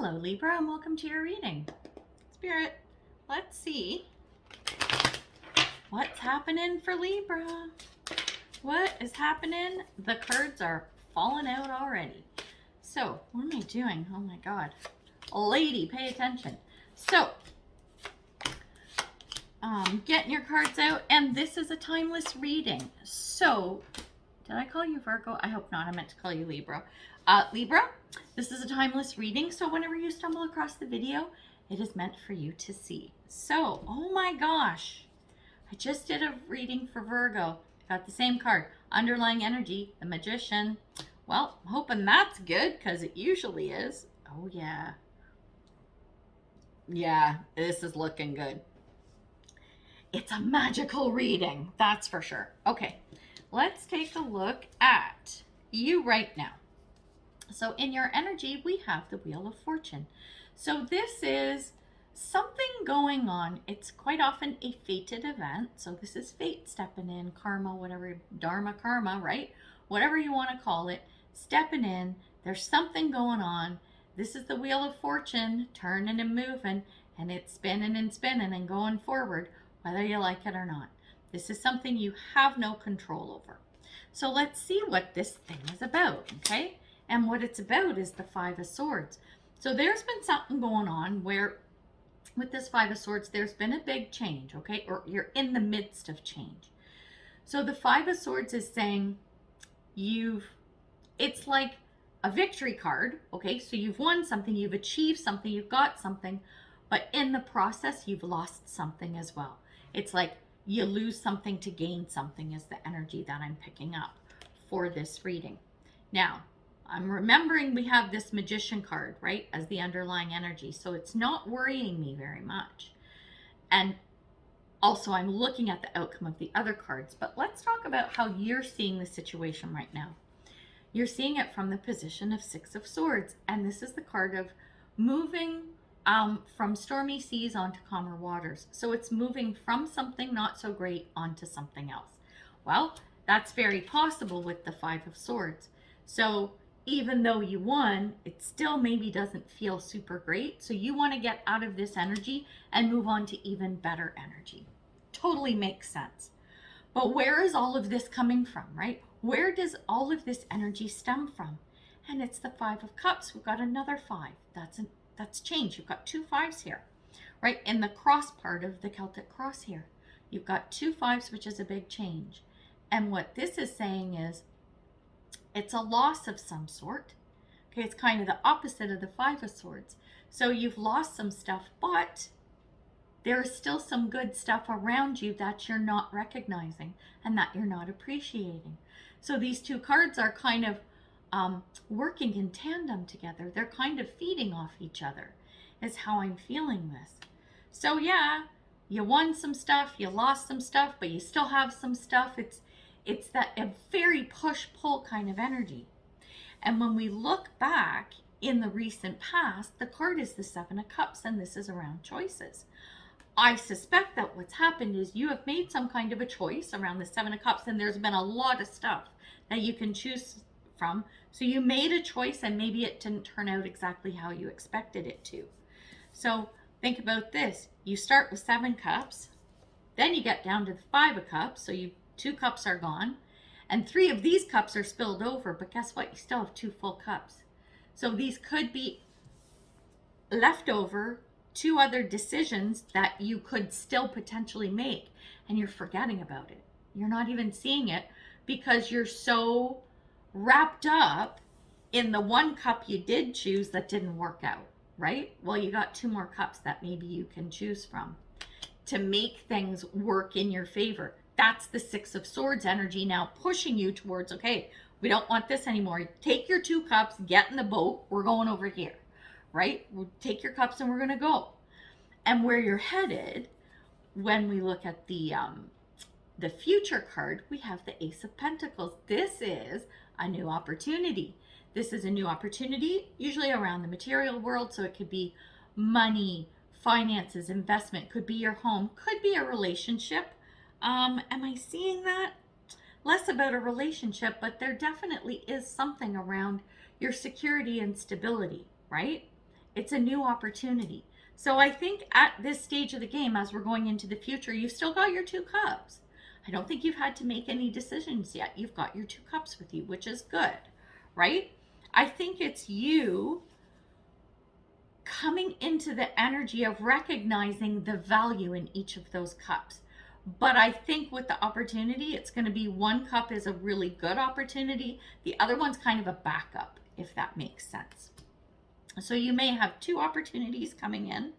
Hello Libra, and welcome to your reading. Spirit, let's see what's happening for Libra. What is happening? The cards are falling out already. So, what am I doing? Oh my God. Lady, pay attention. So, getting your cards out, and this is a timeless reading. So, did I call you Virgo? I hope not. I meant to call you Libra. Libra, this is a timeless reading, so whenever you stumble across the video, it is meant for you to see. So, oh my gosh, I just did a reading for Virgo. Got the same card, underlying energy, the Magician. Well, I'm hoping that's good, because it usually is. Oh yeah. Yeah, this is looking good. It's a magical reading, that's for sure. Okay, let's take a look at you right now. So in your energy, we have the Wheel of Fortune. So this is something going on. It's quite often a fated event. So this is fate stepping in, karma, whatever, dharma, karma, right? Whatever you want to call it, stepping in. There's something going on. This is the Wheel of Fortune, turning and moving, and it's spinning and going forward, whether you like it or not. This is something you have no control over. So let's see what this thing is about, okay? And what it's about is the Five of Swords. So there's been something going on where with this Five of Swords, there's been a big change, okay? Or you're in the midst of change. So the Five of Swords is saying it's like a victory card, okay? So you've won something, you've achieved something, you've got something, but in the process, you've lost something as well. It's like you lose something to gain something is the energy that I'm picking up for this reading. Now, I'm remembering we have this Magician card, right, as the underlying energy. So it's not worrying me very much. And also I'm looking at the outcome of the other cards. But let's talk about how you're seeing the situation right now. You're seeing it from the position of Six of Swords. And this is the card of moving from stormy seas onto calmer waters. So it's moving from something not so great onto something else. Well, that's very possible with the Five of Swords. So even though you won, it still maybe doesn't feel super great. So you want to get out of this energy and move on to even better energy. Totally makes sense. But where is all of this coming from, right? Where does all of this energy stem from? And it's the Five of Cups. We've got another five. That's change. You've got two fives here, right? In the cross part of the Celtic cross here, you've got two fives, which is a big change. And what this is saying is, it's a loss of some sort. Okay, it's kind of the opposite of the Five of Swords. So you've lost some stuff, but there is still some good stuff around you that you're not recognizing and that you're not appreciating. So these two cards are kind of working in tandem together. They're kind of feeding off each other, is how I'm feeling this. So yeah, you won some stuff, you lost some stuff, but you still have some stuff. It's that a very push-pull kind of energy. And when we look back in the recent past, the card is the Seven of Cups, and this is around choices. I suspect that what's happened is you have made some kind of a choice around the Seven of Cups, and there's been a lot of stuff that you can choose from. So you made a choice, and maybe it didn't turn out exactly how you expected it to. So think about this. You start with 7 cups, then you get down to the 5 of cups, so 2 cups are gone, and 3 of these cups are spilled over, but guess what? You still have 2 full cups. So these could be left over 2 other decisions that you could still potentially make, and you're forgetting about it. You're not even seeing it because you're so wrapped up in the 1 cup you did choose that didn't work out, right? Well, you got 2 more cups that maybe you can choose from to make things work in your favor. That's the Six of Swords energy now pushing you towards, okay, we don't want this anymore. Take your 2 cups, get in the boat, we're going over here, right? We'll take your cups and we're going to go. And where you're headed, when we look at the future card, we have the Ace of Pentacles. This is a new opportunity. This is a new opportunity, usually around the material world. So it could be money, finances, investment, could be your home, could be a relationship. Am I seeing that? Less about a relationship, but there definitely is something around your security and stability, right? It's a new opportunity. So I think at this stage of the game, as we're going into the future, you've still got your 2 cups. I don't think you've had to make any decisions yet. You've got your 2 cups with you, which is good, right? I think it's you coming into the energy of recognizing the value in each of those cups. But I think with the opportunity, it's going to be 1 cup is a really good opportunity. The other one's kind of a backup, if that makes sense. So you may have 2 opportunities coming in.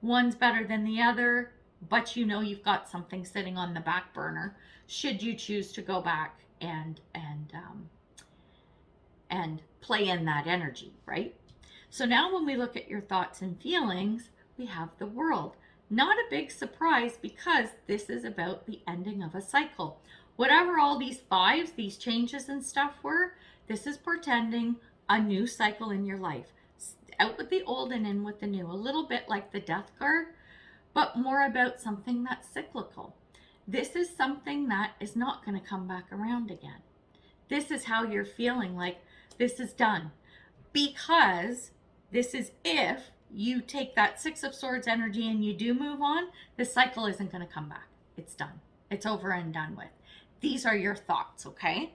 One's better than the other, but you know you've got something sitting on the back burner should you choose to go back and play in that energy, right? So now when we look at your thoughts and feelings, we have the World. Not a big surprise, because this is about the ending of a cycle. Whatever all these 5s, these changes and stuff were, this is portending a new cycle in your life. Out with the old and in with the new. A little bit like the Death card, but more about something that's cyclical. This is something that is not going to come back around again. This is how you're feeling, like this is done. Because this is if you take that 6 of Swords energy and you do move on, the cycle isn't going to come back. It's done. It's over and done with. These are your thoughts, okay?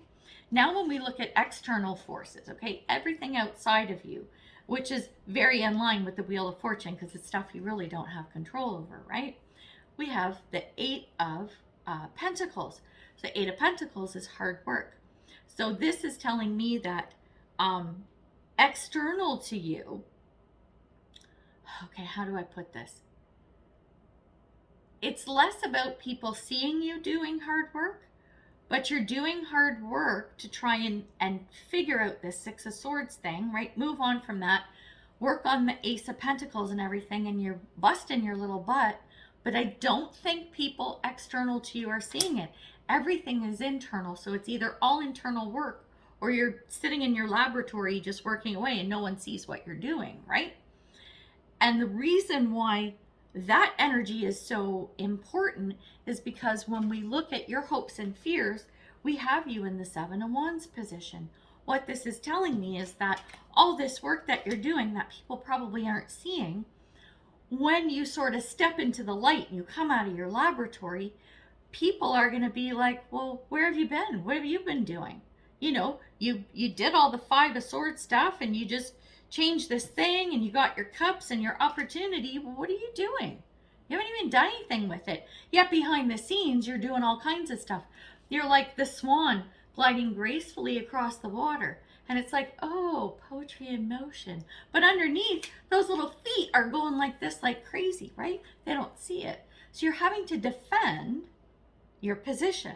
Now when we look at external forces, okay, everything outside of you, which is very in line with the Wheel of Fortune, because it's stuff you really don't have control over, right? We have the 8 of Pentacles. So 8 of Pentacles is hard work. So this is telling me that external to you, okay, how do I put this? It's less about people seeing you doing hard work, but you're doing hard work to try and figure out this 6 of Swords thing, right? Move on from that, work on the Ace of Pentacles and everything, and you're busting your little butt. But I don't think people external to you are seeing it. Everything is internal, so it's either all internal work or you're sitting in your laboratory just working away and no one sees what you're doing, right? And the reason why that energy is so important is because when we look at your hopes and fears, we have you in the 7 of Wands position. What this is telling me is that all this work that you're doing that people probably aren't seeing, when you sort of step into the light and you come out of your laboratory, people are going to be like, well, where have you been? What have you been doing? You know, you did all the 5 of Swords stuff and you just changed this thing and you got your cups and your opportunity. Well, what are you doing? You haven't even done anything with it. Yet behind the scenes, you're doing all kinds of stuff. You're like the swan gliding gracefully across the water. And it's like, oh, poetry in motion. But underneath, those little feet are going like this, like crazy, right? They don't see it. So you're having to defend your position.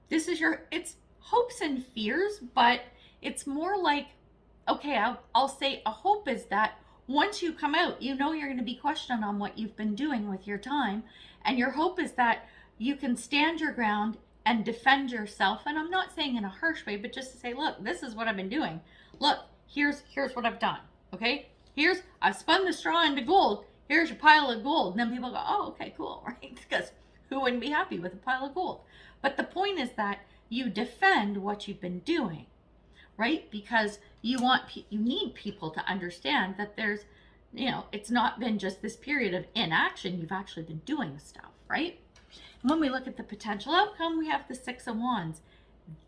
This is it's hopes and fears, but it's more like, okay, I'll say a hope is that once you come out, you know you're going to be questioned on what you've been doing with your time. And your hope is that you can stand your ground and defend yourself. And I'm not saying in a harsh way, but just to say, look, this is what I've been doing. Look, here's what I've done. Okay, I've spun the straw into gold. Here's your pile of gold. And then people go, oh, okay, cool, right? Because who wouldn't be happy with a pile of gold? But the point is that you defend what you've been doing, right? Because you need people to understand that there's, it's not been just this period of inaction. You've actually been doing stuff, right? When we look at the potential outcome, we have the 6 of Wands.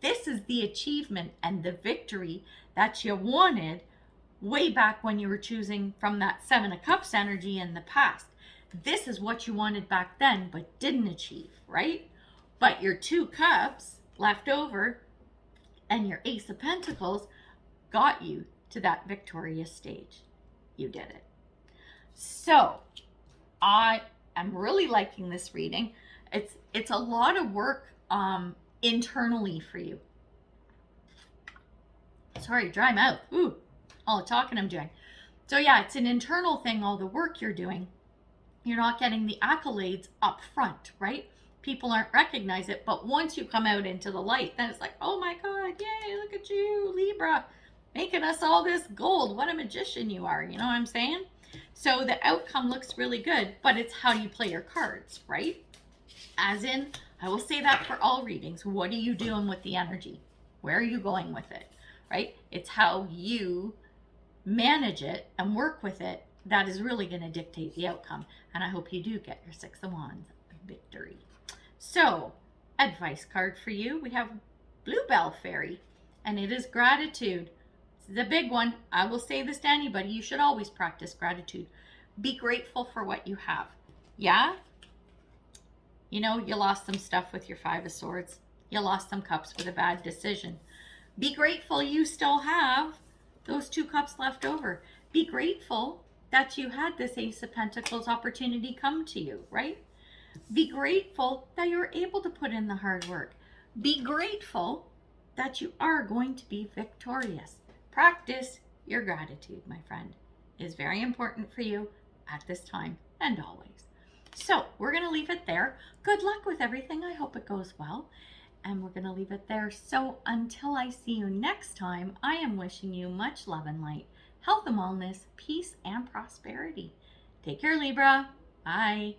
This is the achievement and the victory that you wanted way back when you were choosing from that 7 of Cups energy in the past. This is what you wanted back then, but didn't achieve, right? But your 2 cups left over and your Ace of Pentacles got you to that victorious stage. You did it. So I am really liking this reading. It's a lot of work internally for you. Sorry, dry mouth. Ooh, all the talking I'm doing. So yeah, it's an internal thing, all the work you're doing. You're not getting the accolades up front, right? People aren't recognize it, but once you come out into the light, then it's like, oh my God, yay, look at you, Libra, making us all this gold. What a magician you are, you know what I'm saying? So the outcome looks really good, but it's how you play your cards, right? As in, I will say that for all readings. What are you doing with the energy? Where are you going with it, right? It's how you manage it and work with it, that is really going to dictate the outcome. And I hope you do get your Six of Wands victory. So, advice card for you. We have Bluebell Fairy, and it is gratitude. This is a big one. I will say this to anybody. You should always practice gratitude. Be grateful for what you have. Yeah? You know, you lost some stuff with your Five of Swords. You lost some cups with a bad decision. Be grateful you still have those 2 cups left over. Be grateful that you had this Ace of Pentacles opportunity come to you, right? Be grateful that you're able to put in the hard work. Be grateful that you are going to be victorious. Practice your gratitude, my friend. It is very important for you at this time and always. So we're going to leave it there. Good luck with everything. I hope it goes well. And we're going to leave it there. So until I see you next time, I am wishing you much love and light, health and wellness, peace and prosperity. Take care, Libra. Bye.